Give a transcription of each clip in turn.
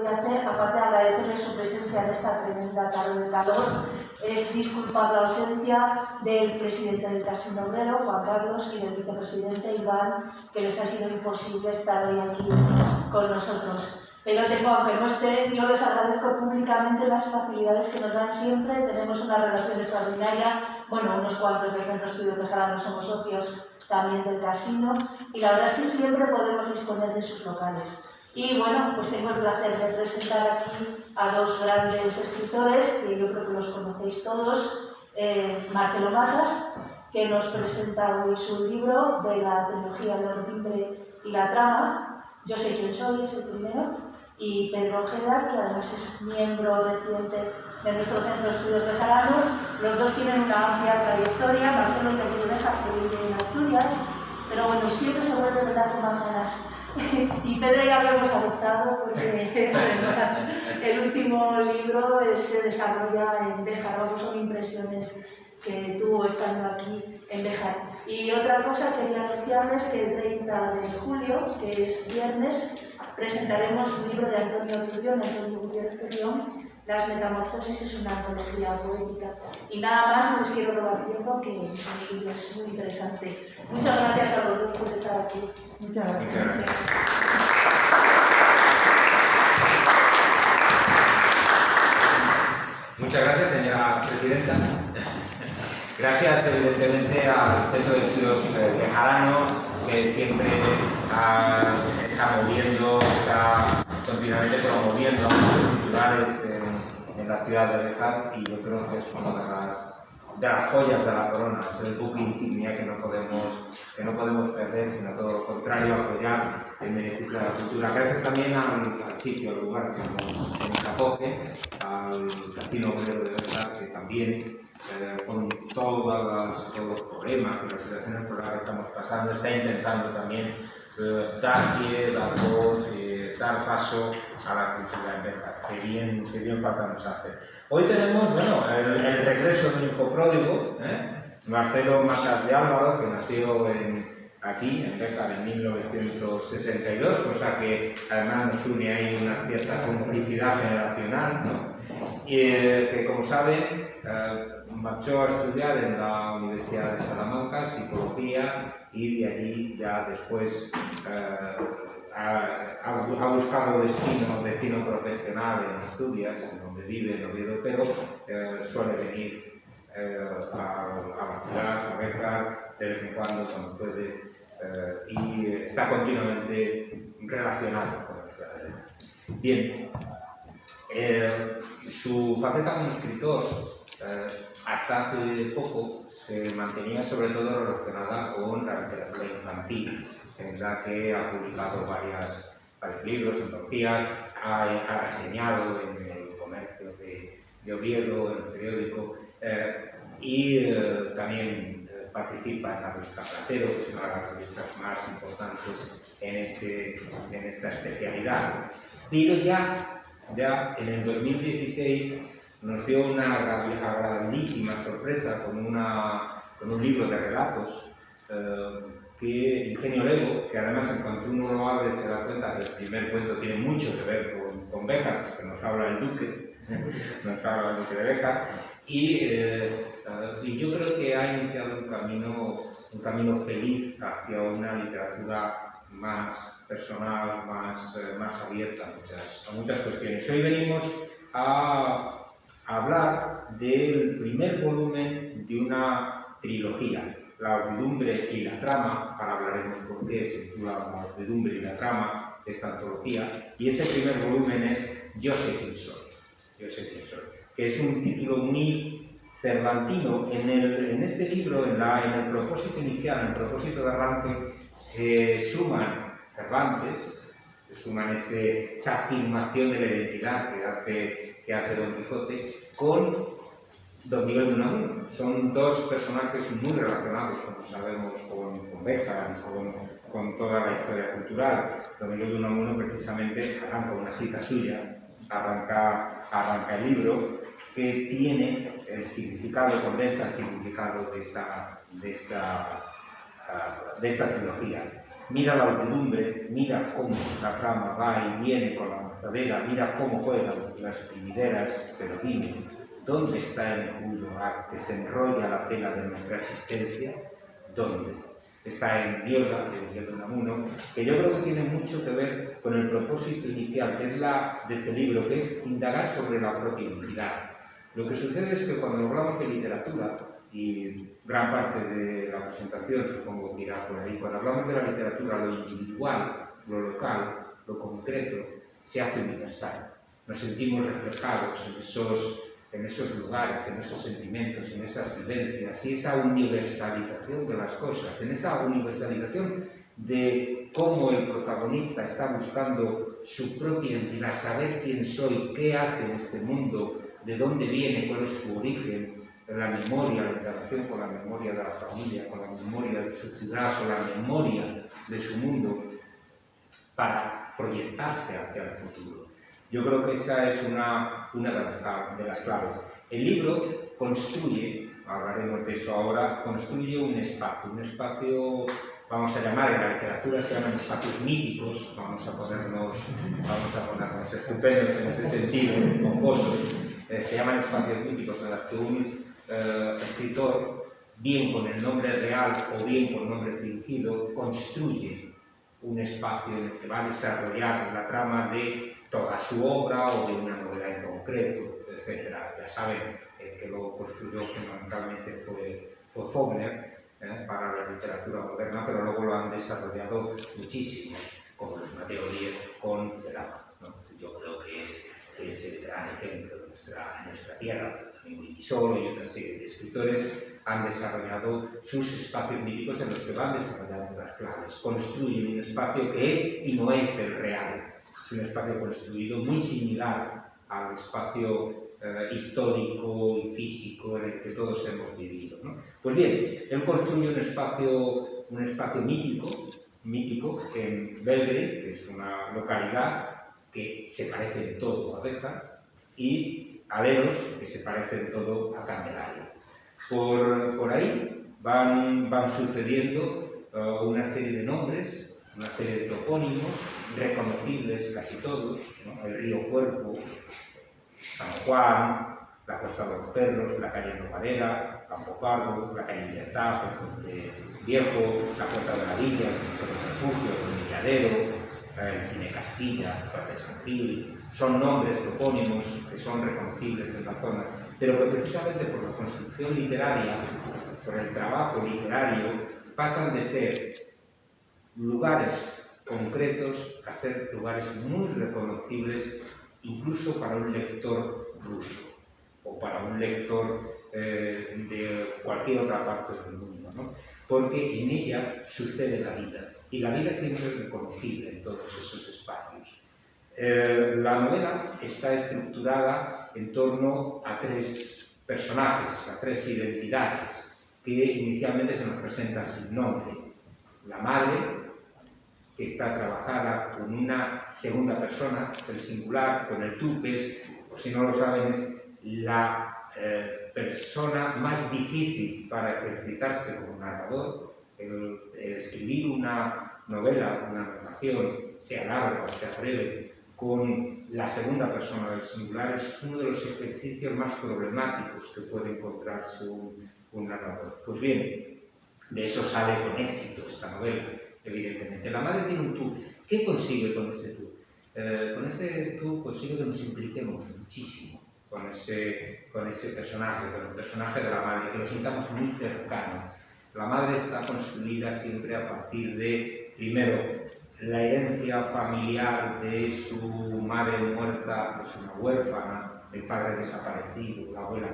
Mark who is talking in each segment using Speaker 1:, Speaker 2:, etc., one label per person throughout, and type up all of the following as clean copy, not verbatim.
Speaker 1: voy a hacer, aparte de agradecerle su presencia en esta tremenda tarde de calor, es disculpar la ausencia del presidente del Casino Obrero, Juan Carlos, y del vicepresidente Iván, que les ha sido imposible estar hoy aquí con nosotros. Pero aunque no esté, yo les agradezco públicamente las facilidades que nos dan siempre. Tenemos una relación extraordinaria. Bueno, unos cuantos del Centro de Estudios Bejaranos somos socios también del casino, y la verdad es que siempre podemos disponer de sus locales. Y bueno, pues tengo el placer de presentar aquí a dos grandes escritores, que yo creo que los conocéis todos. Marcelo Matas, que nos presenta hoy su libro de la trilogía de Timbre y la trama. Yo sé quién soy, es el primero. Y Pedro Ojeda, que además es miembro reciente de nuestro Centro de Estudios Bejaranos. Los dos tienen una amplia trayectoria. Marcelo de Beja, que vive en Asturias, pero bueno, siempre se vuelve verdad con más ganas. Y Pedro ya lo hemos adoptado porque el último libro se desarrolla en Béjar. Vamos, son impresiones que tuvo estando aquí en Béjar. Y otra cosa quería anunciarles que el 30 de julio, que es viernes, presentaremos un libro de Antonio Turrión, Las Metamorfosis, es una antología poética. Y nada más, no les quiero robar tiempo, que es muy interesante. Muchas gracias a los dos por estar aquí. Muchas gracias.
Speaker 2: Muchas gracias, señora presidenta. Gracias, evidentemente, al Centro de Estudios Bejaranos, que siempre está moviendo, está continuamente promoviendo actos culturales en la ciudad de Béjar, y yo creo que es una de las joyas de la corona, es el buque insignia que no podemos perder, sino todo lo contrario, apoyar el beneficio de la cultura. Gracias también al sitio, al lugar que nos acoge, al Casino Obrero de Béjar, que también, con todos los problemas y las situaciones por las que estamos pasando, está intentando también dar pie, dar voz, dar paso a la cultura en Béjar. Qué bien falta nos hace. Hoy tenemos, bueno, el regreso de un hijo pródigo, Marcelo Matas de Álvaro, que nació aquí, en Béjar, en 1962, cosa que además nos une ahí una cierta complicidad generacional, ¿no? Y que, como saben, marchó a estudiar en la Universidad de Salamanca Psicología, y de allí ya después ha buscado destino profesional en Asturias, en donde vive en Oviedo, pero suele venir a la ciudad, a Béjar, de vez en cuando puede, y está continuamente relacionado con la ciudad de Béjar. Bien, su faceta como escritor hasta hace poco se mantenía sobre todo relacionada con la literatura infantil, en la que ha publicado varios libros, antologías, ha reseñado en el Comercio de Oviedo, en el periódico, y también participa en la revista Platero, que es una de las revistas más importantes en esta especialidad. Pero ya en el 2016 nos dio una agradabilísima sorpresa con un libro de relatos que Ingenio Lego, que además en cuanto uno lo abre se da cuenta que el primer cuento tiene mucho que ver con Béjar, que nos habla el duque, de Béjar, y yo creo que ha iniciado un camino feliz hacia una literatura más personal, más abierta a muchas cuestiones. Hoy venimos a hablar del primer volumen de una trilogía, La Urdidumbre y la trama. Ahora hablaremos por qué se titula La Urdidumbre y la trama, esta antología, y ese primer volumen es Yo sé quién soy, que es un título muy cervantino. En este libro, en el propósito inicial, en el propósito de arranque, se suman Cervantes, esa afirmación de la identidad que hace Don Quijote, con Don Miguel de Unamuno. Son dos personajes muy relacionados, como sabemos, con Béjar y con toda la historia cultural. Don Miguel de Unamuno precisamente arranca una cita suya, arranca el libro, que tiene el significado, condensa el significado de esta trilogía. mira la audumbre, mira cómo la trama va y viene con la lanzadera, mira cómo juegan las primideras, pero dime, ¿dónde está el cuyo que se enrolla la tela de nuestra existencia? ¿Dónde? Está en Niebla, de Miguel Unamuno, que yo creo que tiene mucho que ver con el propósito inicial, que es de este libro, que es indagar sobre la propia identidad. Lo que sucede es que cuando hablamos de literatura, y gran parte de la presentación supongo que irá por ahí, cuando hablamos de la literatura, lo individual, lo local, lo concreto, se hace universal. Nos sentimos reflejados en esos lugares, en esos sentimientos, en esas vivencias, y esa universalización de las cosas, en esa universalización de cómo el protagonista está buscando su propia identidad, saber quién soy, qué hace en este mundo, de dónde viene, cuál es su origen, la memoria, la interacción con la memoria de la familia, con la memoria de su ciudad, con la memoria de su mundo, para proyectarse hacia el futuro. Yo creo que esa es una de las claves. El libro construye, hablaremos de eso ahora, construye un espacio, vamos a llamar, en la literatura se llaman espacios míticos, vamos a ponernos estupendos en ese sentido, pomposos, se llaman espacios míticos en las que un escritor, bien con el nombre real o bien con nombre fingido, construye un espacio en el que va a desarrollar la trama de toda su obra o de una novela en concreto, etc. Ya saben que lo construyó fundamentalmente fue Faulkner para la literatura moderna, pero luego lo han desarrollado muchísimos, como Mateo Díez con Cerama, ¿no? Yo creo que es el gran ejemplo de nuestra tierra. También Wikisource y otra serie de escritores han desarrollado sus espacios míticos en los que van desarrollando las claves. Construyen un espacio que es y no es el real. Es un espacio construido muy similar al espacio histórico y físico en el que todos hemos vivido, ¿no? Pues bien, él construye un espacio mítico en Belgrade, que es una localidad que se parece en todo a Béjar, y Aleros, que se parece en todo a Candelaria. Por ahí van sucediendo una serie de nombres, una serie de topónimos, reconocibles casi todos, ¿no? El río Cuerpo, San Juan, la Costa de los Perros, la calle Novarera, Campo Pardo, la calle Libertad, el Puente Viejo, la Puerta de la Villa, el Cristo del Refugio, el Milladero, el Cine Castilla, el Parque San Gil. Son nombres topónimos que son reconocibles en la zona, pero que precisamente por la construcción literaria, por el trabajo literario, pasan de ser lugares concretos a ser lugares muy reconocibles incluso para un lector ruso o para un lector de cualquier otra parte del mundo, ¿no? Porque en ella sucede la vida, y la vida siempre es reconocible en todos esos espacios. La novela está estructurada en torno a tres personajes, a tres identidades, que inicialmente se nos presentan sin nombre. La madre, que está trabajada con una segunda persona, el singular, con el tú, que es, por si no lo saben, es la persona más difícil para ejercitarse como narrador. El escribir una novela, una narración, sea larga o sea breve, con la segunda persona del singular es uno de los ejercicios más problemáticos que puede encontrarse un narrador. Pues bien, de eso sale con éxito esta novela, evidentemente. La madre tiene un tú. ¿Qué consigue con ese tú? Con ese tú consigue que nos impliquemos muchísimo con ese personaje, con el personaje de la madre, que lo sintamos muy cercano. La madre está construida siempre a partir de, primero, la herencia familiar de su madre muerta, que es una huérfana, el padre desaparecido, la abuela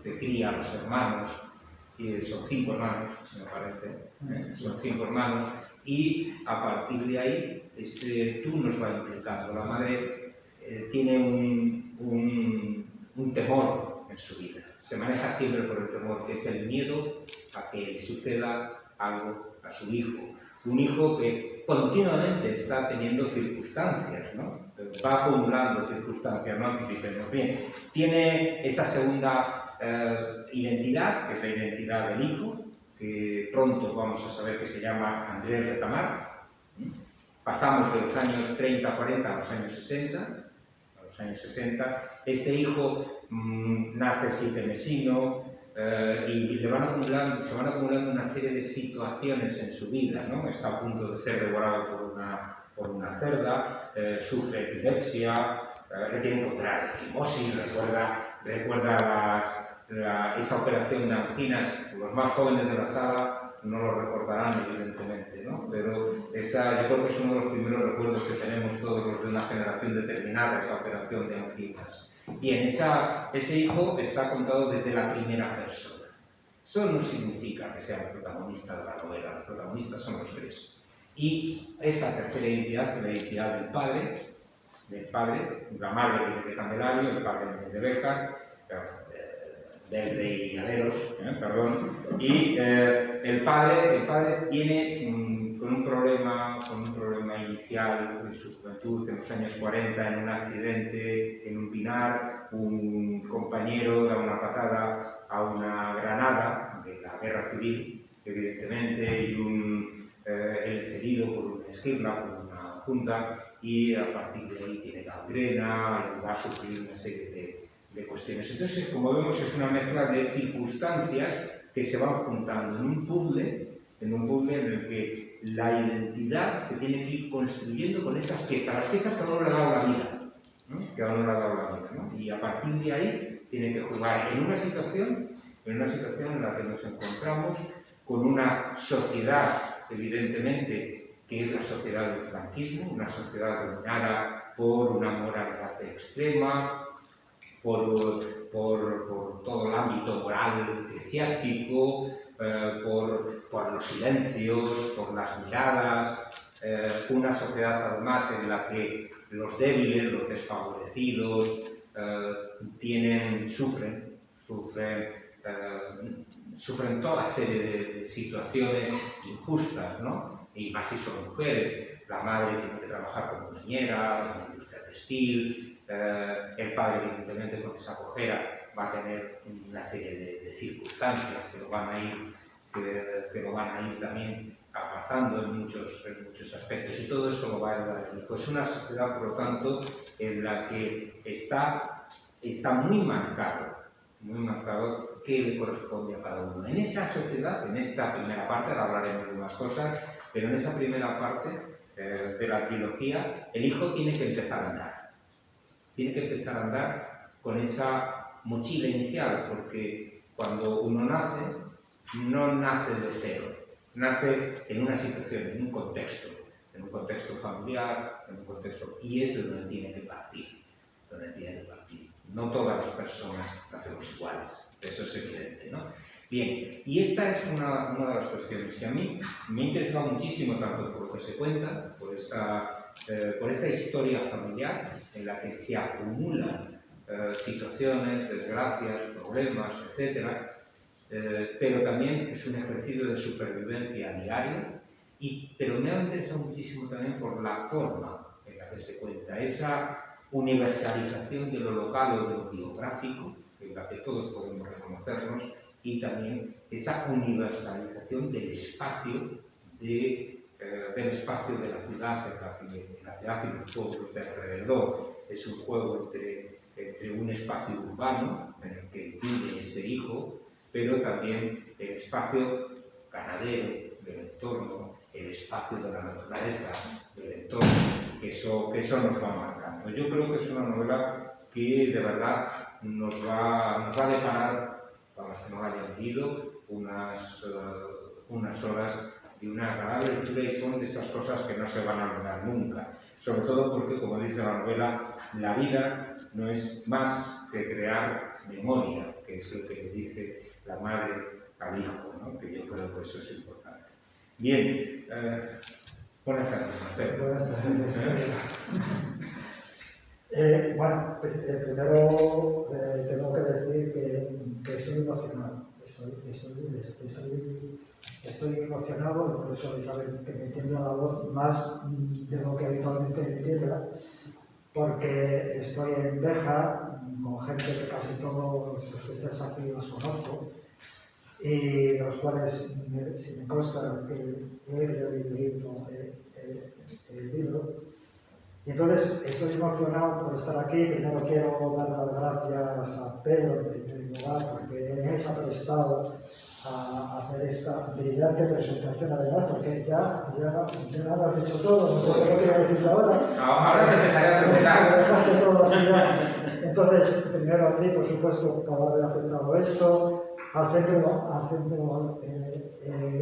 Speaker 2: que cría a los hermanos, y son 5 hermanos, me parece, son 5 hermanos, y a partir de ahí ese tú nos va implicando. La madre tiene un temor en su vida, se maneja siempre por el temor, que es el miedo a que le suceda algo a su hijo. Un hijo que continuamente está teniendo circunstancias, ¿no? Va acumulando circunstancias, ¿no? Anticipemos. Bien, tiene esa segunda identidad, que es la identidad del hijo, que pronto vamos a saber que se llama Andrés Retamar, Pasamos de los años 30, 40 a los años 60. Este hijo nace sitemesino y se van acumulando una serie de situaciones en su vida, ¿no? Está a punto de ser devorado por una cerda, sufre epilepsia, le tienen que operar de fimosis, recuerda esa operación de anginas. Los más jóvenes de la sala no lo recordarán, evidentemente, ¿no? Pero yo creo que es uno de los primeros recuerdos que tenemos todos los de una generación determinada, esa operación de anginas. Bien, ese hijo está contado desde la primera persona. Esto no significa que sea el protagonista de la novela, los protagonistas son los tres. Y esa tercera identidad es la identidad del padre, la madre viene de Candelario, el padre viene de Béjar, del rey Aleros, y el padre viene con un problema inicial en su juventud, en los años 40, en un accidente en un pinar. Un compañero da una patada a una granada de la guerra civil, evidentemente, y él es herido por una esquirla, por una punta, y a partir de ahí tiene gangrena y va a sufrir una serie de cuestiones. Entonces, como vemos, es una mezcla de circunstancias que se van juntando en un puzzle en el que la identidad se tiene que ir construyendo con esas piezas, las piezas que a uno le ha dado la vida, ¿no? Y a partir de ahí tiene que jugar en una situación en la que nos encontramos con una sociedad, evidentemente, que es la sociedad del franquismo, una sociedad dominada por una moralidad extrema, por todo el ámbito moral eclesiástico, por los silencios, por las miradas, una sociedad además en la que los débiles, los desfavorecidos, sufren toda serie de situaciones injustas, ¿no? Y más si son mujeres. La madre tiene que trabajar como niñera, en la industria textil, el padre, evidentemente, con esa cojera, va a tener una serie de circunstancias que lo van a ir también apartando en muchos aspectos, y todo eso lo va a heredar el hijo. Es una sociedad, por lo tanto, en la que está muy marcado qué le corresponde a cada uno. En esa sociedad, en esta primera parte, ahora hablaremos de más cosas, pero en esa primera parte de la trilogía, el hijo tiene que empezar a andar. Tiene que empezar a andar con esa mochila inicial, porque cuando uno nace, no nace de cero. Nace en una situación, en un contexto familiar, y es de donde tiene que partir. No todas las personas nacemos iguales, eso es evidente, ¿no? Bien, y esta es una de las cuestiones que a mí me ha interesado muchísimo, tanto por lo que se cuenta, por esta historia familiar en la que se acumulan situaciones, desgracias, problemas, etc. Pero también es un ejercicio de supervivencia diaria, pero me ha interesado muchísimo también por la forma en la que se cuenta, esa universalización de lo local o de lo biográfico, en la que todos podemos reconocernos, y también esa universalización del espacio de la ciudad, en la ciudad y los pueblos de alrededor. Es un juego entre un espacio urbano en el que vive ese hijo, pero también el espacio ganadero del entorno, el espacio de la naturaleza del entorno, que eso nos va marcando. Yo creo que es una novela que de verdad nos va a deparar, para los que no la hayan leído, unas horas de una agradable lectura, y son de esas cosas que no se van a olvidar nunca. Sobre todo porque, como dice la novela, la vida no es más que crear memoria, que es lo que le dice la madre al hijo, ¿no? Que yo creo que eso es importante. Bien, buenas tardes, Marcelo.
Speaker 3: Buenas tardes. Bueno, primero tengo que decir que estoy emocionado. Estoy emocionado, por eso saben que me tiembla la voz más de lo que habitualmente me tiembla, porque estoy en Béjar con gente que casi todos los que estáis aquí los conozco, y de los cuales me consta que he leído el libro. Y entonces estoy emocionado por estar aquí. Primero quiero dar las gracias a Pedro en primer lugar, porque él se ha prestado a hacer esta brillante presentación, además, porque ya lo has dicho todo, no sé qué quiero decir ahora.
Speaker 2: Ahora te empezaré a preguntar.
Speaker 3: Me dejaste todo así ya. Entonces, primero a ti, por supuesto, por haber aceptado esto, al centro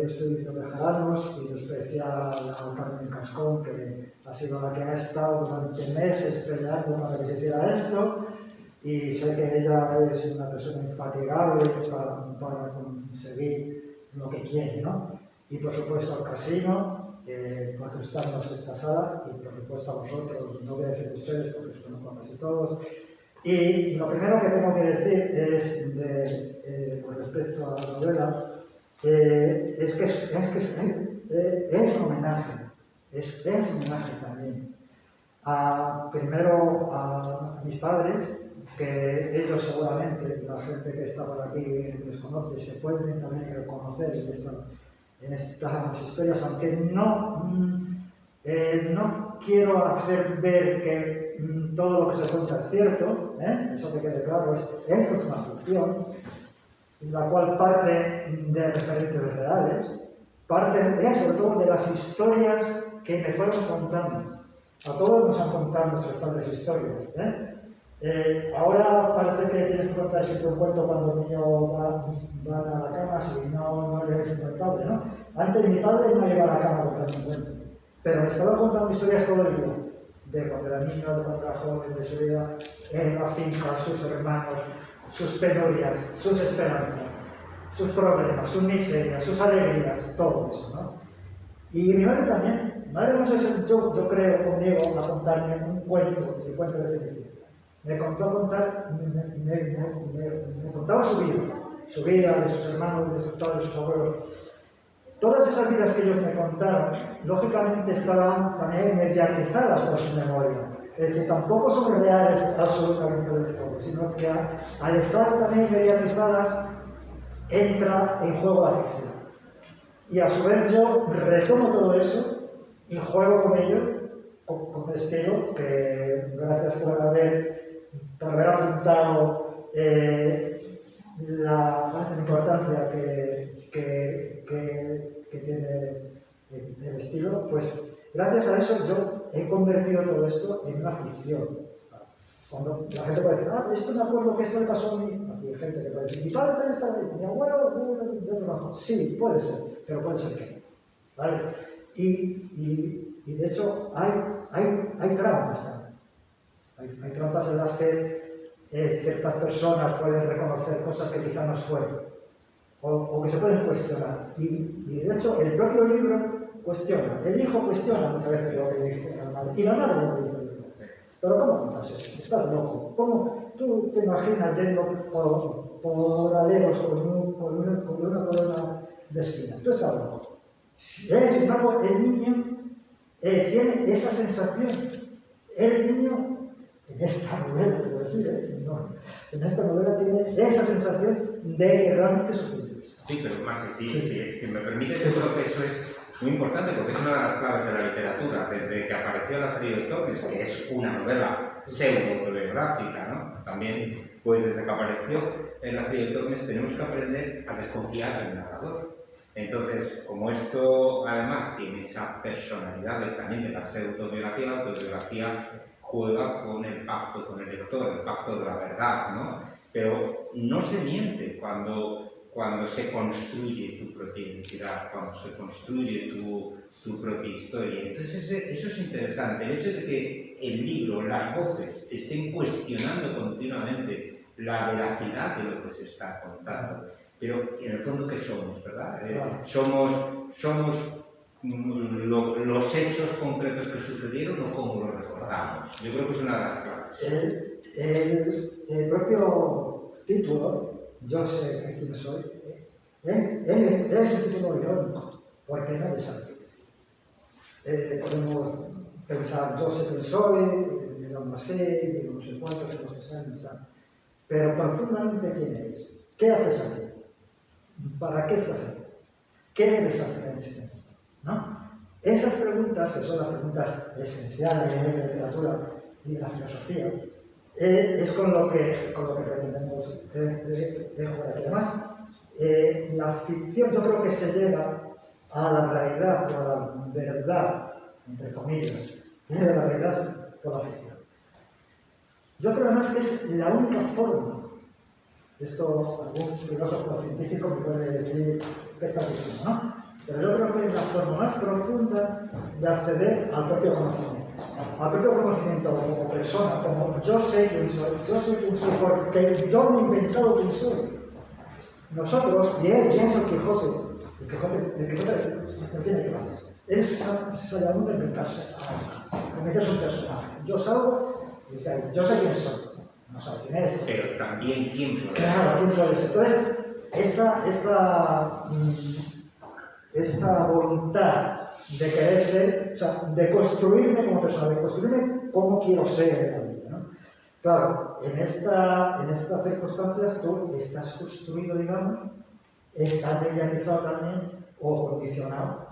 Speaker 3: Estudios Bejaranos y en especial a Carmen Cascón, que ha sido la que ha estado durante meses peleando para que se hiciera esto, y sé que ella es una persona infatigable para conseguir lo que quiere, ¿no? Y por supuesto al Casino, por prestarnos esta sala, y por supuesto a vosotros, no voy a decir ustedes porque os conozco casi todos. Y lo primero que tengo que decir es, con respecto a la novela, es que es un homenaje, es un homenaje también. Primero a mis padres, que ellos seguramente, la gente que está por aquí les conoce, se pueden también reconocer en estas historias, aunque no quiero hacer ver que todo lo que se cuenta es cierto, eso que quede claro, esto es una ficción, la cual parte de referentes reales, parte sobre todo de las historias que me fueron contando. A todos nos han contado nuestros padres historias. Ahora parece que tienes que contar siempre un cuento cuando los niños van a la cama, si no le eres un padre, ¿no? Antes mi padre no iba a la cama a contar un cuento, pero me estaba contando historias todo el día, de cuando era niño, de cuando era joven, de su vida en la finca, sus hermanos, sus penurias, sus esperanzas, sus problemas, sus miserias, sus alegrías, todo eso, ¿no? Y mi madre también. Mi madre no sé si yo creo conmigo a contarme un cuento, el cuento de Felicia. Me contaba su vida, de sus hermanos, de sus padres, de sus abuelos. Todas esas vidas que ellos me contaron, lógicamente estaban también mediatizadas por su memoria. Es decir, tampoco son reales absolutamente del todo, sino que al estar también mediatizadas, entra en juego la ficción. Y a su vez yo retomo todo eso y juego con ello, con estilo, que gracias por haber apuntado la importancia que tiene el estilo, pues gracias a eso yo he convertido todo esto en una ficción. Cuando la gente puede decir, esto me acuerdo que esto le pasó a mí, aquí hay gente que puede decir, mi padre también estaba ahí, mi abuelo, yo no lo sé. Sí, puede ser, pero puede ser que no. ¿Vale? Y de hecho hay trampas también. Hay trampas en las que ciertas personas pueden reconocer cosas que quizá no fueron, o que se pueden cuestionar. Y de hecho el propio libro cuestiona, el hijo cuestiona muchas veces lo que dice la madre, y la madre lo que dice el libro. Pero ¿cómo contas eso? Estás loco. ¿Cómo tú te imaginas yendo por aleros con una corona de espinas? Tú estás loco. Sin embargo, el niño tiene esa sensación. El niño, en esta novela, quiero decir, no, en esta novela tiene esa sensación de que realmente es sufrir.
Speaker 2: Sí, pero Marce, si me permites, yo creo que eso es muy importante porque es una de las claves de la literatura. Desde que apareció La Feria de Tormes, que es una novela pseudo-autobiográfica, ¿no? También, pues desde que apareció en La Feria de Tormes tenemos que aprender a desconfiar del narrador. Entonces, como esto además tiene esa personalidad también de la pseudo-autobiografía, la autobiografía juega con el pacto con el lector, el pacto de la verdad, ¿no? Pero no se miente cuando se construye tu propia identidad, cuando se construye tu propia historia. Entonces eso es interesante. El hecho de que el libro, las voces, estén cuestionando continuamente la veracidad de lo que se está contando. Pero en el fondo, ¿qué somos, verdad? ¿Somos los hechos concretos que sucedieron o cómo los recordamos? Yo creo que es una de las claves.
Speaker 3: El propio título, Yo sé quién soy, es un título irónico, porque nadie sabe quién es. Podemos pensar, yo sé quién soy, me llamo así, no sé cuántos, no sé 6 años, tal. Pero profundamente, ¿quién eres? ¿Qué haces aquí? ¿Para qué estás aquí? ¿Qué debes hacer en este mundo? ¿No? Esas preguntas, que son las preguntas esenciales de la literatura y de la filosofía, es con lo que pretendemos jugar aquí. Además, la ficción, yo creo que se llega a la realidad o a la verdad, entre comillas, de la realidad por la ficción. Yo creo además que es la única forma, esto algún filósofo científico me puede decir qué está diciendo, ¿no? Pero yo creo que es la forma más profunda de acceder al propio conocimiento como persona, como yo sé quién soy porque yo me he inventado quién soy. Nosotros, y él, pienso el Quijote no tiene que ver. Él se llama de inventarse un personaje. Yo salgo y dice, yo sé quién soy, no sabe quién es.
Speaker 2: Pero también quién puede ser.
Speaker 3: Claro, quién puede ser. Entonces, esta voluntad de querer ser, o sea, de construirme como persona, de construirme como quiero ser en la vida, ¿no? Claro, en estas circunstancias tú estás construido, digamos, estás mediatizado también o condicionado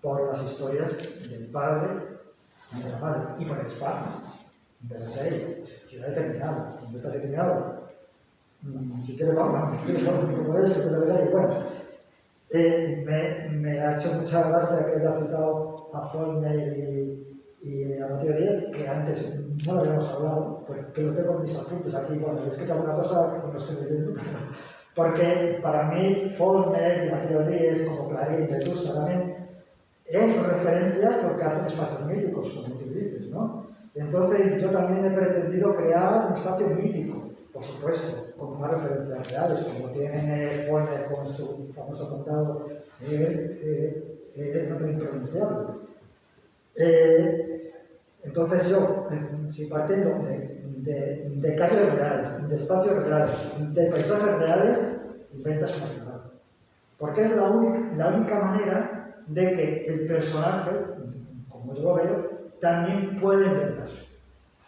Speaker 3: por las historias del padre y de la madre, y por el espacio. Entonces ahí, ciudad determinada, un espacio determinado. Si quieres, vamos, como es, pero la verdad, y bueno. Me ha hecho mucha gracia que haya citado a Follner y a Mateo Díez, que antes no lo habíamos hablado, porque lo tengo en mis apuntes aquí. Bueno, he escrito alguna cosa que no estoy leyendo, porque para mí Follner y Mateo Díez, como Clarín, Vetusta también, he hecho referencias porque hacen espacios míticos, como tú dices, ¿no? Entonces yo también he pretendido crear un espacio mítico, por supuesto, con más referencias reales, como tiene Follner con su famoso condado no impronunciable. Entonces yo, si partiendo de calles reales, de espacios reales, de paisajes reales, inventas una ciudad. Porque es la única manera de que el personaje, como yo lo veo, también puede inventarse.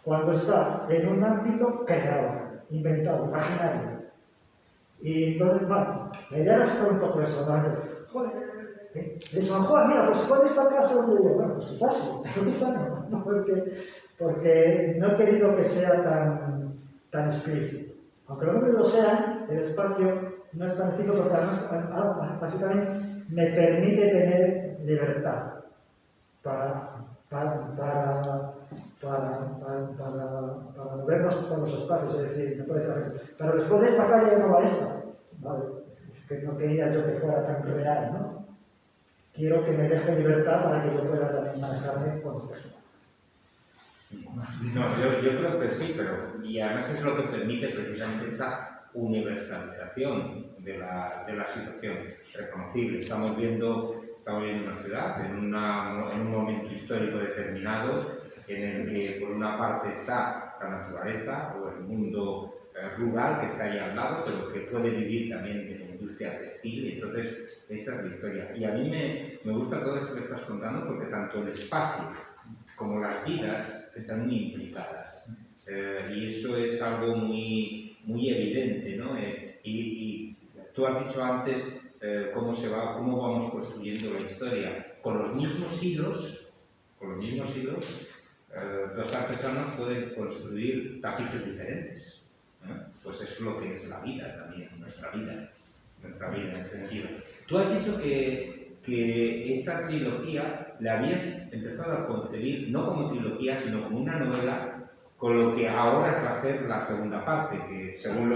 Speaker 3: Cuando está en un ámbito creado, inventado, imaginario. Y entonces, bueno, la idea era sacar un poco eso, ¿no? Joder, de San Juan, mira, pues fue en esta casa donde vive. Bueno, pues quizás sí, pero quizás no, porque no he querido que sea tan explícito. Aunque los números lo sean, el espacio no es tan explícito porque además así también me permite tener libertad para movernos por los espacios, es decir, me puede hacer. Pero después de esta calle no va esta. Vale, es que no quería yo que fuera tan real, ¿no? Quiero que me deje libertad para que yo pueda también manejarme con los personajes.
Speaker 2: No, yo creo que sí, pero y además es lo que permite precisamente esa universalización de la situación reconocible. Estamos viendo una ciudad en un momento histórico determinado en el que por una parte está la naturaleza o el mundo rural que está ahí al lado, pero que puede vivir también de la industria textil, y entonces esa es la historia. Y a mí me gusta todo esto que estás contando porque tanto el espacio como las vidas están muy implicadas. Y eso es algo muy evidente, ¿no? Y tú has dicho antes cómo vamos construyendo la historia. Con los mismos hilos, dos artesanos pueden construir tapices diferentes. Pues eso es lo que es la vida también, nuestra vida en ese sentido. Tú has dicho que esta trilogía la habías empezado a concebir no como trilogía, sino como una novela, con lo que ahora va a ser la segunda parte, que según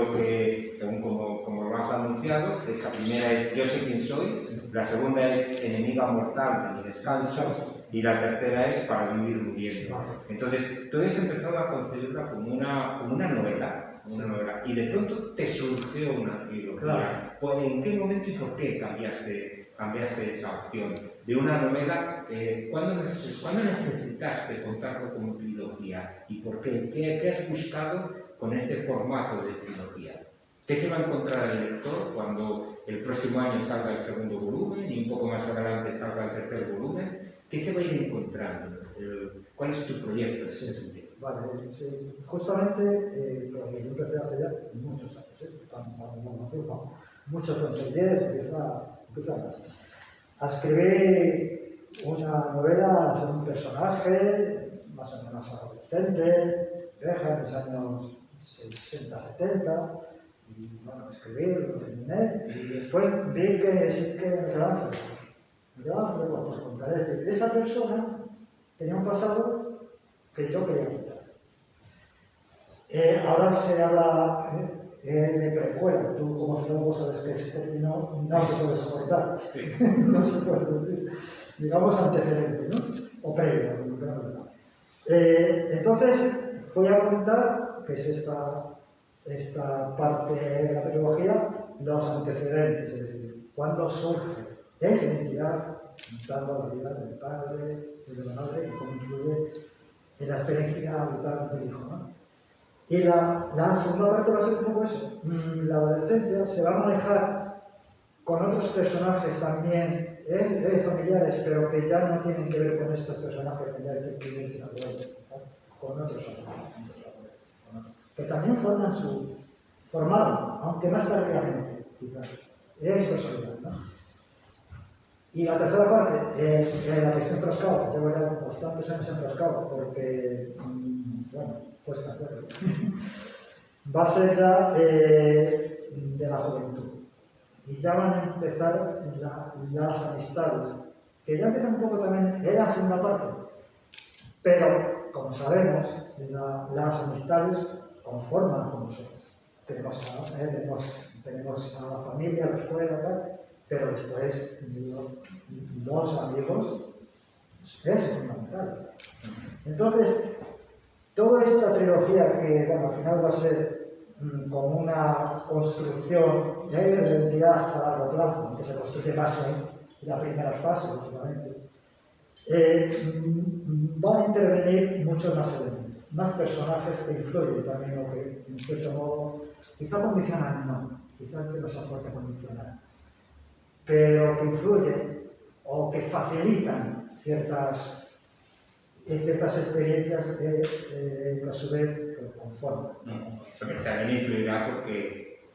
Speaker 2: como lo has anunciado, esta primera es Yo sé quién soy, la segunda es Enemiga mortal de mi descanso, y la tercera es Para vivir muriendo. Entonces, tú habías empezado a concebirla como una novela, y de pronto te surgió una trilogía.
Speaker 3: Claro.
Speaker 2: Pues, ¿en qué momento y por qué cambiaste esa opción de una novela? ¿Cuándo necesitaste contarlo como trilogía y por qué? ¿Qué has buscado con este formato de trilogía? ¿Qué se va a encontrar el lector cuando el próximo año salga el segundo volumen y un poco más adelante salga el tercer volumen? ¿Qué se va a ir encontrando? ¿Cuál es tu proyecto en ese sentido?
Speaker 3: Vale, sí, justamente, porque yo empecé hace ya muchos años, muchos con 6-10, empieza a escribir una novela sobre un personaje más o menos adolescente, vieja, en los años 60-70, y bueno, escribí, lo terminé, y después vi que sí que me quedaban flojos por contar. Es decir, esa persona tenía un pasado que yo quería contar. Ahora se habla de precuela. Tú como filólogo sabes que ese término no se puede soportar.
Speaker 2: Sí.
Speaker 3: No se puede decir. Digamos antecedente, ¿no? O previo, como queramos llamar. Entonces, voy a contar, que es esta parte de la trilogía, los antecedentes, es decir, cuándo surge esa identidad, contando la vida del padre, de la madre, y cómo influye en la experiencia vital del hijo, ¿no? Y la segunda parte va a ser un poco eso. La adolescencia se va a manejar con otros personajes también familiares, pero que ya no tienen que ver con estos personajes familiares que dicen abuelos, con otros abuelos, que también formaron, aunque más tardíamente, quizás. Es personalidad, ¿no? Y la tercera parte, en la que estoy enfrascado, llevo ya bastantes años enfrascado, porque, bueno, cuesta hacerlo, va a ser ya de la juventud. Y ya van a empezar las amistades, que ya empiezan un poco también en la segunda parte. Pero, como sabemos, las amistades conforman como son. Tenemos a la familia, a la escuela, tal, pero después los amigos es fundamental. Entonces, toda esta trilogía que, bueno, al final va a ser como una construcción de identidad a largo plazo, que se construye más en la primera fase, lógicamente, van a intervenir muchos más elementos, más personajes que influyen también, o que en cierto modo, quizá condicionan, no, quizá no sea fuerte condicionar, pero que influyen o que facilitan ciertas experiencias que a su vez conforman.
Speaker 2: Pero también influirá porque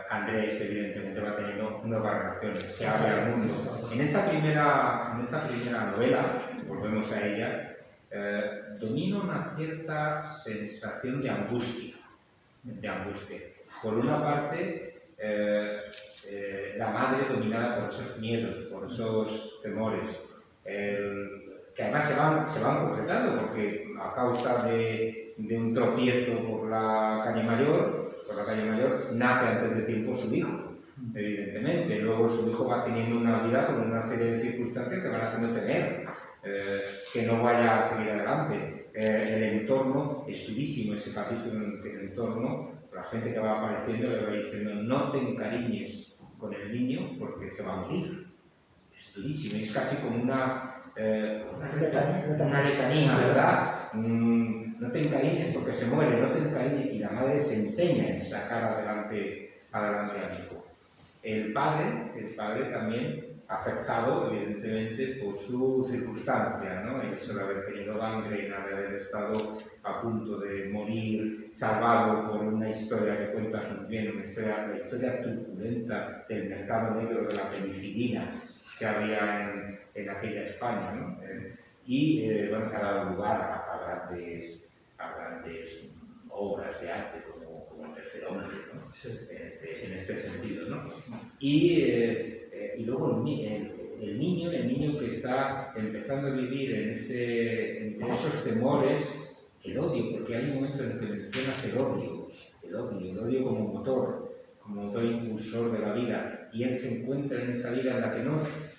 Speaker 2: Andrés evidentemente va teniendo nuevas relaciones, se abre al mundo. En esta primera novela, volvemos a ella, domina una cierta sensación de angustia. Por una parte, la madre dominada por esos miedos, por esos temores, que además se van concretando, porque a causa de un tropiezo por la calle mayor, nace antes de tiempo su hijo, evidentemente. Luego su hijo va teniendo una vida con una serie de circunstancias que van haciendo temer que no vaya a seguir adelante. El entorno es durísimo, ese capítulo en el entorno, la gente que va apareciendo le va diciendo: no te encariñes con el niño porque se va a morir. Es durísimo, es casi como una letanía, ¿verdad? No te encariñes porque se muere, no te encariñes, y la madre se empeña en sacar adelante al hijo. El padre también afectado, evidentemente, por su circunstancia, ¿no? El hecho de haber tenido gangrena, de haber estado a punto de morir, salvado por una historia que cuentas muy bien, la historia truculenta del mercado negro de la penicilina que había en aquella España, ¿no? Bueno, que ha dado lugar a grandes obras de arte como El tercer hombre, ¿no? Sí. En este sentido, ¿no? Y luego el niño que está empezando a vivir entre esos temores, el odio, porque hay un momento en el que mencionas el odio como motor impulsor de la vida, y él se encuentra en esa vida en la que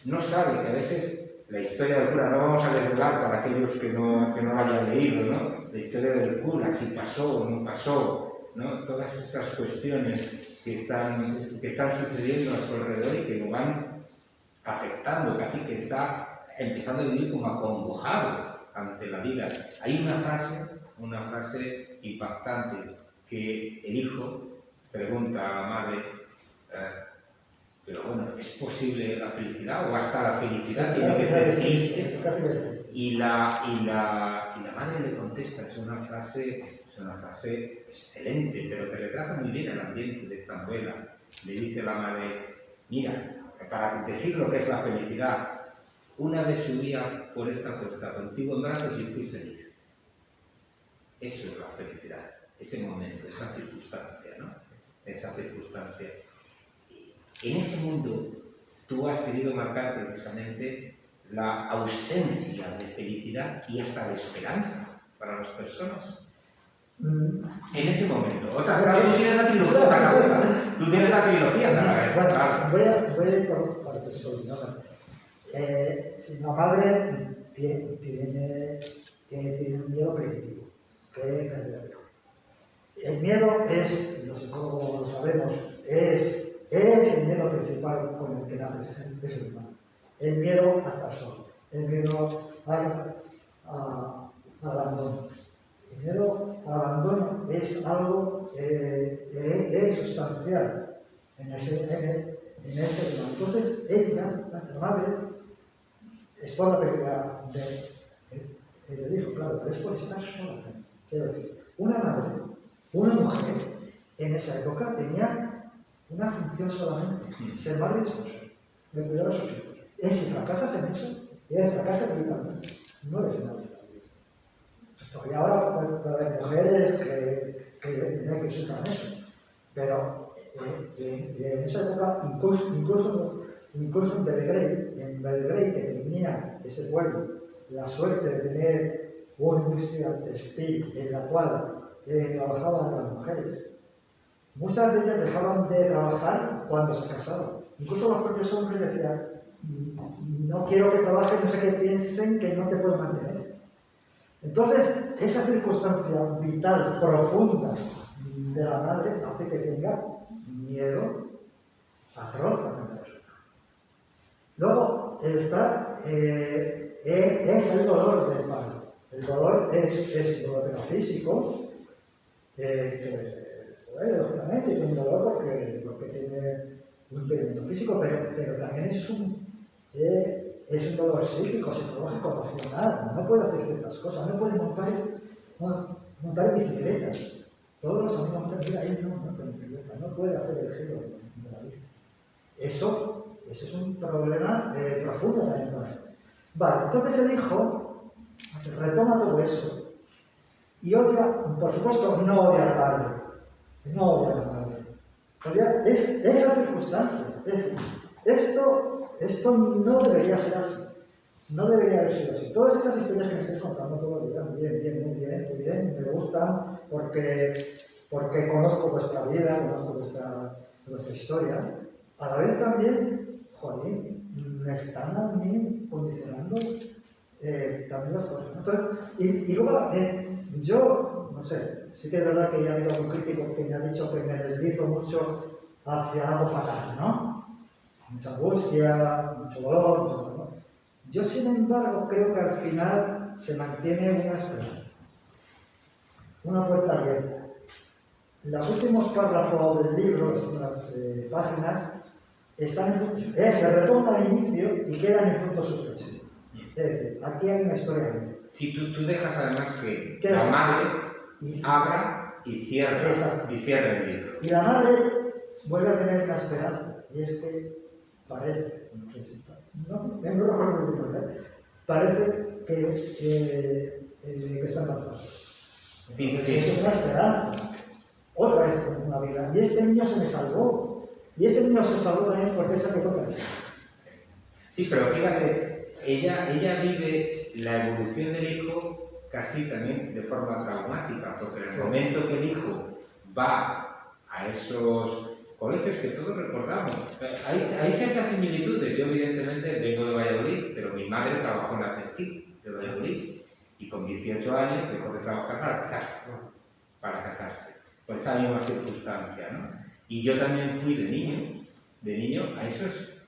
Speaker 2: no sabe, que a veces la historia del cura, no vamos a desvelar para aquellos que no hayan leído, ¿no? La historia del cura, si pasó o no pasó, ¿no? Todas esas cuestiones que están sucediendo a su alrededor y que lo van afectando, casi que está empezando a vivir como acongojado ante la vida. Hay una frase impactante, que el hijo pregunta a la madre: pero bueno, ¿es posible la felicidad? ¿O hasta la felicidad tiene que ser triste? Y la madre le contesta, es una frase excelente, pero que retrata muy bien el ambiente de esta novela. Le dice la madre: mira, para decir lo que es la felicidad, una vez subía por esta cuesta contigo en brazos y fui feliz. Eso es la felicidad, ese momento, esa circunstancia, ¿no? Esa circunstancia. En ese mundo tú has querido marcar precisamente la ausencia de felicidad y hasta de esperanza para las personas. En ese momento. Claro, tú tienes la trilogía en la cabeza. Tú tienes la trilogía en la cabeza.
Speaker 3: Bueno,
Speaker 2: Claro.
Speaker 3: voy a por partes un poquito, ¿no? Si la madre tiene un miedo primitivo, que es perder al hijo. El miedo es, los psicólogos lo sabemos, es el miedo principal con el que nace el ser humano. El miedo a estar solo, el miedo al abandono. El miedo al abandono es algo es sustancial en ese tema. Entonces, ella, la madre, es por la pérdida del hijo, claro, pero es por estar sola. Quiero decir, una madre, una mujer, en esa época tenía una función solamente, ser madre y esposa, de cuidar a sus hijos. Si fracasas en eso, ella fracasa vitalmente, no eres madre. Porque ahora puede haber mujeres que sufran eso, pero en esa época, incluso en Belgrade, que tenía ese pueblo la suerte de tener una industria textil en la cual trabajaban las mujeres, muchas de ellas dejaban de trabajar cuando se casaban. Incluso los propios hombres decían, no quiero que trabajes, no sé qué piensen que no te puedo mantener. Entonces, esa circunstancia vital profunda de la madre hace que tenga miedo atroz a la persona. Luego está el dolor del padre. El dolor es un dolor metafísico, lógicamente tiene un dolor porque tiene un impedimento físico, pero también es un dolor psíquico, psicológico, emocional. No puede hacer ciertas cosas, no puede montar en bicicleta. Todos los amigos montan ahí, no montan en bicicleta, no puede hacer el giro de la vida. Eso es un problema profundo también para él. Vale, entonces el hijo retoma todo eso y odia, por supuesto, no odia al padre, no odia a la madre. Odia esa circunstancia. Es decir, esto no debería ser así. No debería haber sido así. Todas estas historias que me estáis contando todo el día, muy bien, me gustan porque conozco vuestra vida, conozco vuestra historia. A la vez también, jolín, me están a mí condicionando también las cosas. Entonces, y luego, yo, no sé, sí que es verdad que ya ha habido algún crítico que me ha dicho que me deslizo mucho hacia algo fatal, ¿no? Mucha angustia, mucho dolor, ¿no? Yo, sin embargo, creo que al final se mantiene una esperanza, una puerta abierta. Los últimos párrafos del libro, las últimas páginas, se retoman al inicio y quedan en punto suspensivo. Es decir, aquí hay una historia.
Speaker 2: Si tú dejas además que la madre abra y cierre el libro.
Speaker 3: Y la madre vuelve a tener una esperanza, y es que parece, no sé si está, no recuerdo el libro, parece que está embarazada.
Speaker 2: Sí.
Speaker 3: Es una esperanza. Otra vez en una vida. Y este niño se me salvó. Y ese niño se salvó también porque esa que toca.
Speaker 2: Sí, pero fíjate, ella vive la evolución del hijo casi también de forma traumática, porque en el momento que el hijo va a esos colegios que todos recordamos, hay ciertas similitudes. Yo evidentemente vengo de Valladolid, pero mi madre trabajó en la textil de Valladolid y con 18 años dejó de trabajar para casarse, por esa misma circunstancia, ¿no? Y yo también fui de niño a esos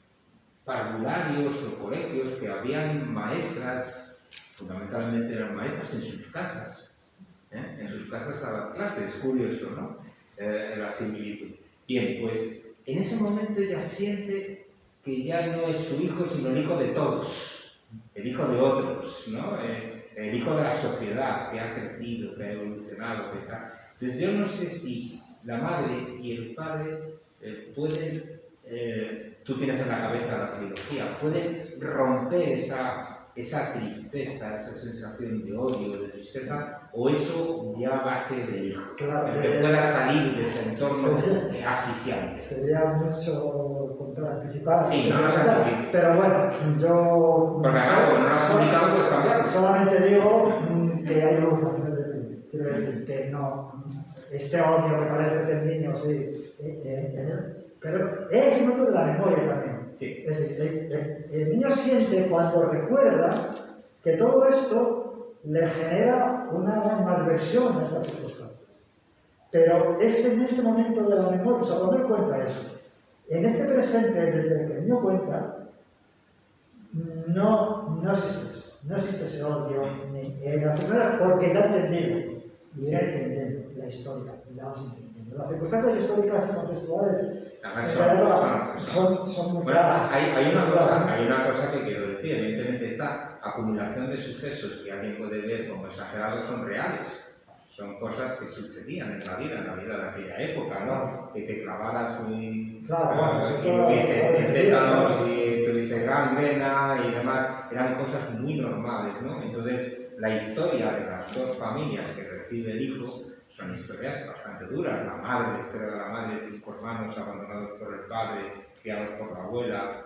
Speaker 2: parvularios o colegios que habían maestras, fundamentalmente eran maestras en sus casas a dar clases. Es curioso, ¿no? La similitud. Bien, pues en ese momento ella siente que ya no es su hijo, sino el hijo de todos, el hijo de otros, ¿no? El hijo de la sociedad que ha crecido, que ha evolucionado, Entonces yo no sé si la madre y el padre pueden tú tienes en la cabeza la trilogía, puede romper esa tristeza, esa sensación de odio, de tristeza, o eso ya va a ser el hijo,
Speaker 3: Claro,
Speaker 2: el que pueda salir de ese entorno asfixiante.
Speaker 3: Sería mucho anticipar.
Speaker 2: Sí, no nos anticipes.
Speaker 3: Pero bueno, yo...
Speaker 2: Porque claro, como no lo has publicado, puedes cambiarlo.
Speaker 3: Solamente digo que hay luz al final del túnel. Quiero decir que no... Este odio que parece que el niño, sí, pero es un otro de la memoria también.
Speaker 2: Sí.
Speaker 3: Es decir, el niño siente cuando recuerda que todo esto le genera una animadversión a esta circunstancia. Pero es en ese momento de la memoria, o sea, cuando él cuenta eso, en este presente desde el que el niño cuenta, no existe eso, no existe ese odio, ni en la primera, porque ya ha entendido, y era entendiendo la historia, y la vas entendiendo. Las circunstancias históricas y contextuales son muy
Speaker 2: bueno,
Speaker 3: claras.
Speaker 2: hay una cosa que quiero decir. Evidentemente, esta acumulación de sucesos que alguien puede ver como exagerados son reales. Son cosas que sucedían en la vida de aquella época, ¿no? Que te clavaras un... que hubiese tétanos y tuviese gran vena y demás. Eran cosas muy normales, ¿no? Entonces, la historia de las dos familias que recibe el hijo son historias bastante duras. La historia de la madre, 5 hermanos abandonados por el padre, criados por la abuela,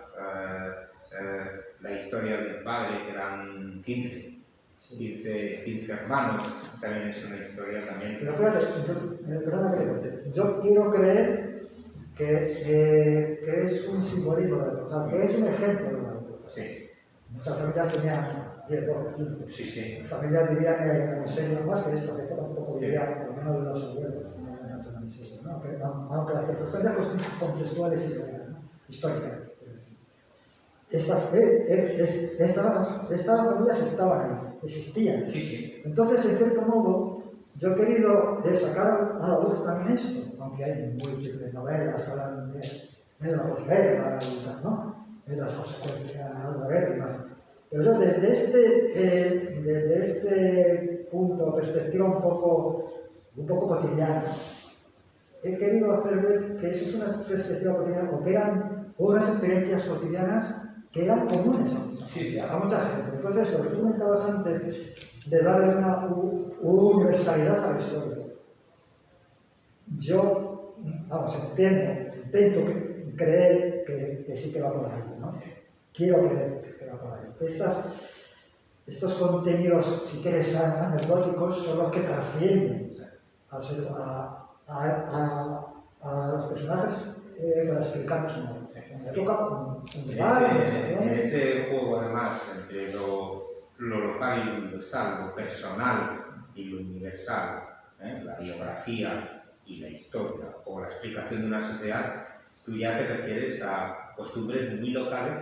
Speaker 2: la historia del padre, que eran 15 hermanos, también es una historia también.
Speaker 3: Pero fíjate, yo quiero creer que es un simbolismo de la cosa, que es un ejemplo de la época.
Speaker 2: Sí.
Speaker 3: Muchas familias tenían 10, 12, 15.
Speaker 2: Sí, sí.
Speaker 3: Las familias vivían en la miseria más que esta tampoco vivían, por lo menos los abuelos, no en la miseria, ¿no? Aunque las circunstancias contextuales sí eran, ¿no? Históricas. Estas familias estaban ahí, existían.
Speaker 2: Sí, sí.
Speaker 3: Entonces, en cierto modo, yo he querido sacar a la luz también esto, aunque hay múltiples novelas que hablan de la posguerra y tal, ¿no? De las consecuencias de la guerra y demás. Pero yo desde este punto, perspectiva un poco cotidiana, he querido hacer ver que eso es una perspectiva cotidiana, o que eran unas experiencias cotidianas que eran comunes a mucha gente. Entonces, lo que tú comentabas antes, de darle una universalidad a la historia, yo, intento creer que sí que va por ahí, ¿no? Quiero creer que va por ahí. Estos contenidos, si quieres, anecdóticos, son los que trascienden a los personajes para explicarnos un mundo. Me toca un debate.
Speaker 2: En ese juego, además, entre lo local y lo universal, lo personal y lo universal, la biografía y la historia, o la explicación de una sociedad, tú ya te refieres a costumbres muy locales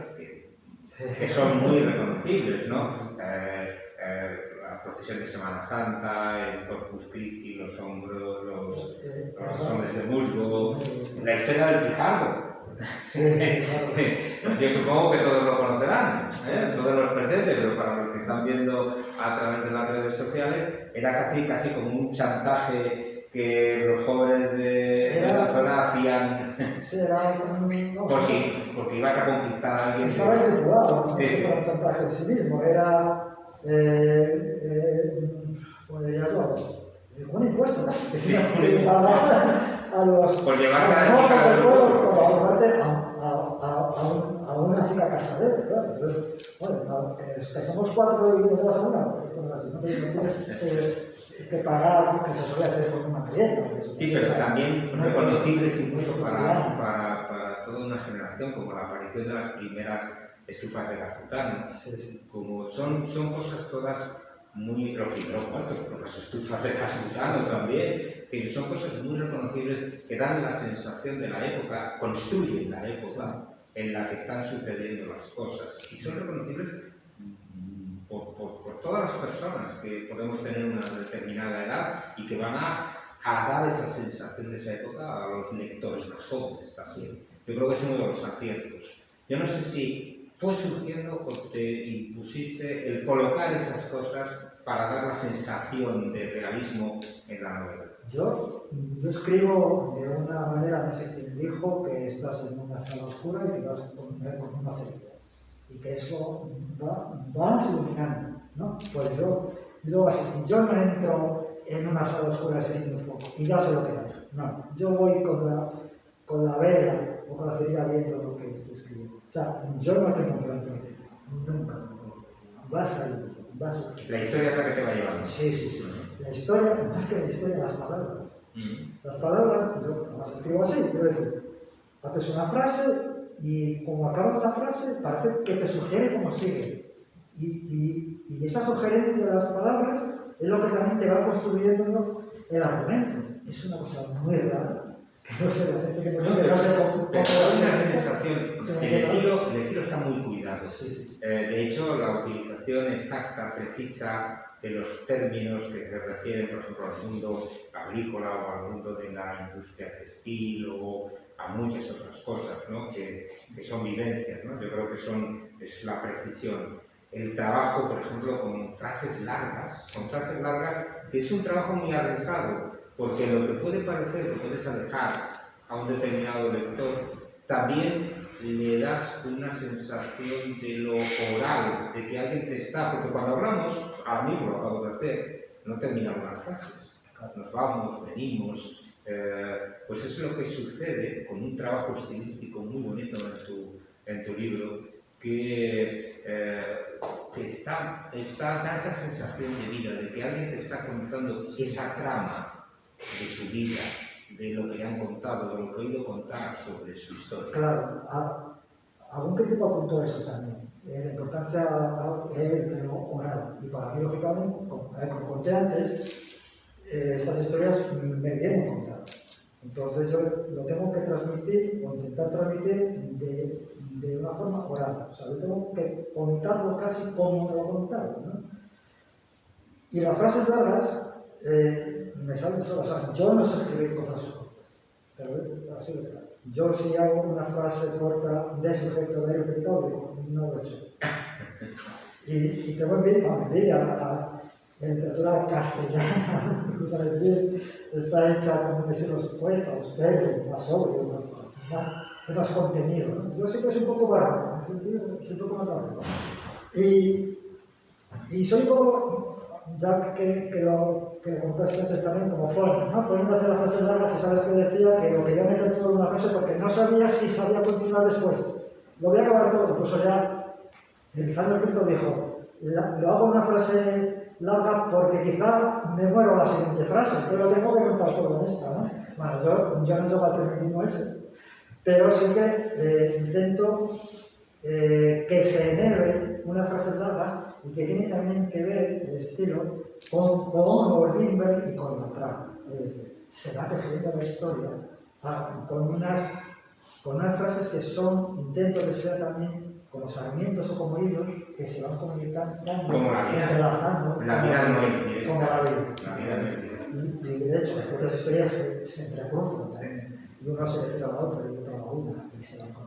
Speaker 2: que son muy reconocibles, ¿no? La procesión de Semana Santa, el Corpus Christi, los hombros, los hombres de musgo, la historia del Pijardo. Yo supongo que todos lo conocerán, todos los presentes, pero para los que están viendo a través de las redes sociales, era casi como un chantaje que los jóvenes de la zona hacían. Pues sí, porque ibas a conquistar a alguien.
Speaker 3: Estaba estructurado, no
Speaker 2: sí.
Speaker 3: era un chantaje en sí mismo, era ¿cómo diría yo? Un impuesto, casi.
Speaker 2: Sí,
Speaker 3: a los...
Speaker 2: Por llevarte a la chica del pueblo.
Speaker 3: Por llevarte a una chica casadera, claro. Entonces, bueno, que somos 4 y nos llevas a una, porque esto no es así, no tienes que pagar, que se suele hacer con una clienta.
Speaker 2: Sí, pero también reconocibles incluso para toda una generación, como la aparición de las primeras estufas de gas butano.
Speaker 3: Sí.
Speaker 2: Como son cosas todas muy... Los primeros cuartos, pero las estufas de gas butano también. Es decir, son cosas muy reconocibles que dan la sensación de la época, construyen la época en la que están sucediendo las cosas. Y son reconocibles por todas las personas que podemos tener una determinada edad y que van a dar esa sensación de esa época a los lectores más jóvenes también. Yo creo que es uno de los aciertos. Yo no sé si fue surgiendo o te impusiste el colocar esas cosas para dar la sensación de realismo en la novela.
Speaker 3: Yo escribo de una manera, no sé quién dijo que estás en una sala oscura y que vas a poner con una cerilla. Y que eso va solucionando, ¿no? Pues yo no entro en una sala oscura haciendo fuego y ya sé lo que hay. No, yo voy con la vela o con la cerilla viendo lo que estoy escribiendo. O sea, yo no tengo un plan de nunca. Va a salir, va a surgir.
Speaker 2: La historia es la que te va llevando.
Speaker 3: Sí. La historia, más que la historia, las palabras. Las palabras, yo las escribo así, quiero decir, haces una frase y como acabas la frase, parece que te sugiere cómo sigue. Y esa sugerencia de las palabras es lo que también te va construyendo el argumento. Es una cosa muy rara, que no sé, la gente que no sé cómo...
Speaker 2: Pero es una sensación, el estilo está muy cuidado.
Speaker 3: Sí.
Speaker 2: De hecho, la utilización exacta, precisa, de los términos que se refieren, por ejemplo, al mundo agrícola o al mundo de la industria textil o a muchas otras cosas, ¿no? que son vivencias, ¿no? Yo creo que es la precisión. El trabajo, por ejemplo, con frases largas, que es un trabajo muy arriesgado, porque lo que puede parecer que puedes alejar a un determinado lector, también le das una sensación de lo oral, de que alguien te está, porque cuando hablamos, ahora mismo lo acabo de hacer, no terminamos las frases, nos vamos, venimos, pues eso es lo que sucede con un trabajo estilístico muy bonito en tu libro, que da esa sensación de vida, de que alguien te está contando esa trama de su vida, de lo que le han contado, de lo que he oído contar sobre su historia.
Speaker 3: Claro, algún crítico apuntó eso también, la importancia de lo oral. Y para mí, lógicamente, como conté antes, estas historias me vienen contadas. Entonces yo lo tengo que transmitir o intentar transmitir de una forma oral. O sea, yo tengo que contarlo casi como me lo he contado, ¿no? Y las frases largas me salen solas. O sea, yo no sé escribir con frases cortas. Pero así de claro. Yo si hago una frase corta de sujeto, verbo, predicado, no lo he hecho. Y te voy a medir la literatura castellana, tú sabes bien, está hecha, como decir, los poetas, bellos, más sobrios, más contenido, ¿no? Yo siempre soy un poco barato, en ese sentido, soy un poco más barato. Y soy un poco, ya que lo contaste antes también, como Forman, ¿no? Forman hace las frases largas y sabes que decía que lo quería meter todo en una frase porque no sabía si sabía continuar después. Lo voy a acabar todo, incluso ya, Elizabeth Urquizo dijo, lo hago una frase larga porque quizá me muero la siguiente frase, pero tengo que contar todo en esta, ¿no? Bueno, yo no llego al tremendismo ese, pero sí que intento que se enerve unas frases largas y que tiene también que ver el estilo con los Lindbergh y con la trama. Es decir, se va tejiendo la historia con unas frases que son, intento que sea también como sarmientos o como hilos que se van comunicando, entrelazando.
Speaker 2: La vida no es directa.
Speaker 3: Como la vida.
Speaker 2: La vida no es directa.
Speaker 3: Y de hecho, las propias historias se entrecruzan. Sí. Y uno se refiere a la otra y otra a una.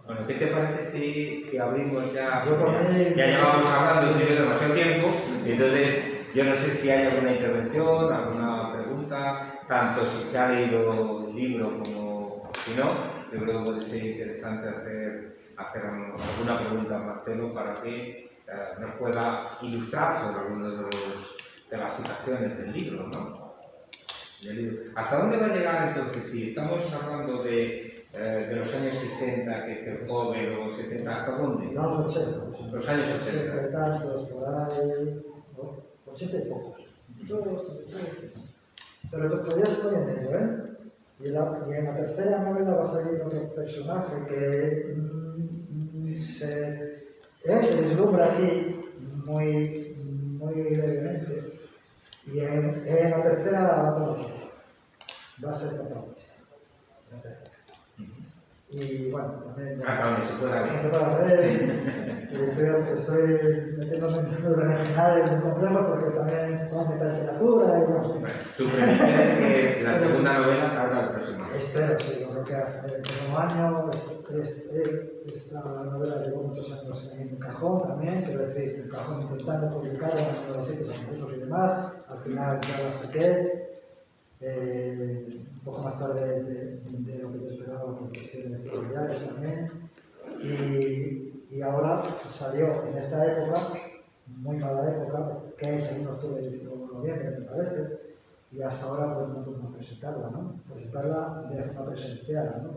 Speaker 2: Bueno, ¿qué te parece si abrimos ya?
Speaker 3: Ya
Speaker 2: llevábamos hablando de demasiado tiempo, entonces yo no sé si hay alguna intervención, alguna pregunta, tanto si se ha leído el libro como si no. Yo creo que puede ser interesante hacer alguna pregunta a Marcelo para que nos pueda ilustrar sobre algunas de las situaciones del libro, ¿no? ¿Hasta dónde va a llegar entonces? Si estamos hablando de los años 60, que es el joven, o 70, ¿hasta dónde?
Speaker 3: Los 80.
Speaker 2: Los años 80.
Speaker 3: 80 y tantos, por ahí, 80 y pocos. Pero todavía estoy en ello, ¿eh? Y en la tercera novela va a salir otro personaje que se deslumbra aquí muy levemente. Y en la tercera va a ser protagonista. Y bueno, también...
Speaker 2: Hasta donde se pueda
Speaker 3: ver. Se pueda ver. Estoy metiéndome en el berenjenal muy complejo porque también vamos a meter literatura y bueno.
Speaker 2: Tu previsión es que la segunda novela salga el próximo año.
Speaker 3: Espero, sí. Yo creo que el próximo año esta novela llevó muchos años en un cajón también, quiero decir, en un cajón intentando publicar en los sitios, concursos y demás. Al final ya la saqué. un poco más tarde de lo que yo esperaba, por cuestiones familiares también, y ahora salió en esta época, muy mala época, que es el 1 de octubre y el 5 de noviembre, me parece, y hasta ahora pues no podemos presentarla, ¿no? Presentarla de forma presencial, ¿no?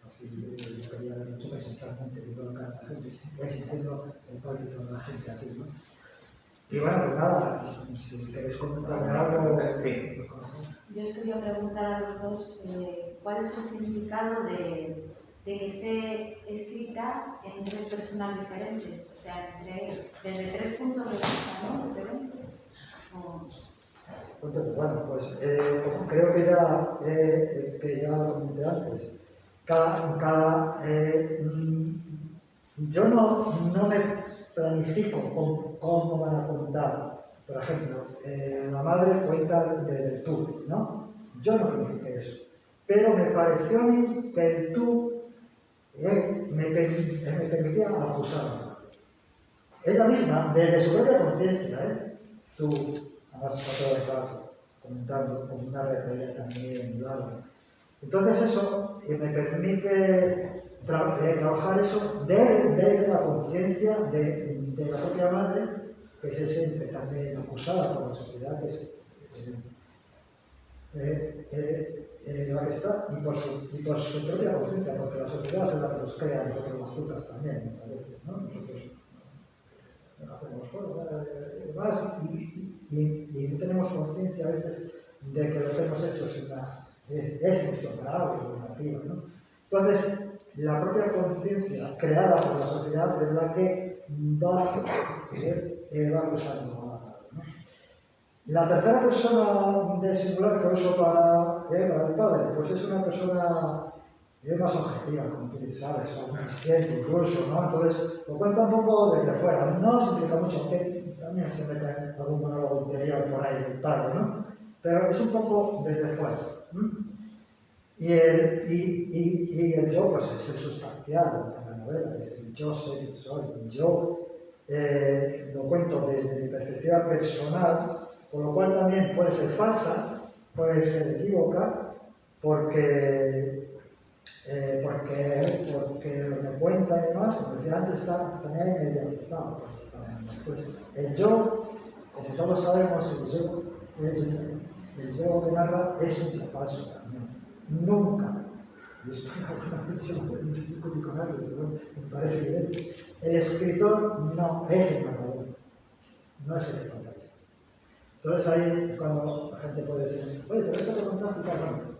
Speaker 3: Así yo quería haber hecho presencialmente, viendo que la gente sigue sintiendo el pálpito de la gente aquí, ¿no? Y bueno, pues nada, si queréis comentarme algo,
Speaker 2: Sí.
Speaker 3: pues conocemos.
Speaker 4: Yo os quería preguntar a los dos cuál es el significado de que esté escrita en 3 personas diferentes, o sea, desde 3 puntos de vista, ¿no? Diferentes.
Speaker 3: Bueno, pues creo que ya lo comenté antes. Yo no me planifico cómo van a contar. Por ejemplo, la madre cuenta desde el tú, ¿no? Yo no planifiqué eso. Pero me pareció a mí que el tú me permitía acusarla. Ella misma, desde su propia conciencia, tú, además todo el rato, comentando con una referencia también larga. Entonces eso me permite trabajar eso desde la conciencia de la propia madre, que se siente también acusada por la sociedad, que es la que está, y por su propia conciencia, porque la sociedad es la que nos crea a nosotros las frutas también, a veces, ¿no? Nosotros hacemos más y no tenemos conciencia a veces de que lo que hemos hecho es nuestro grado o negativo, ¿no? Entonces, la propia conciencia creada por la sociedad es la que va acusando a la madre, ¿no? La tercera persona de singular que uso para el padre, pues es una persona más objetiva, como tú sabes, o consciente incluso, ¿no? Entonces, lo cuenta un poco desde fuera, no se implica mucho, aunque también se mete algún monólogo interior por ahí del padre, ¿no? Pero es un poco desde fuera. Y el yo, pues es el sustancial en la novela, es decir, yo sé quién soy, yo lo cuento desde mi perspectiva personal, con lo cual también puede ser falsa, puede ser equívoca, porque me cuenta y demás, como decía antes, está también mediatizado. Pues el yo, como todos sabemos, el yo que narra es un falso también. Nunca, y esto alguna vez se lo discutir con alguien, pero me parece evidente, el escritor no es el narrador, no es el que cuenta esto. Entonces ahí es cuando la gente puede decir, oye, pero esto que contaste, tal,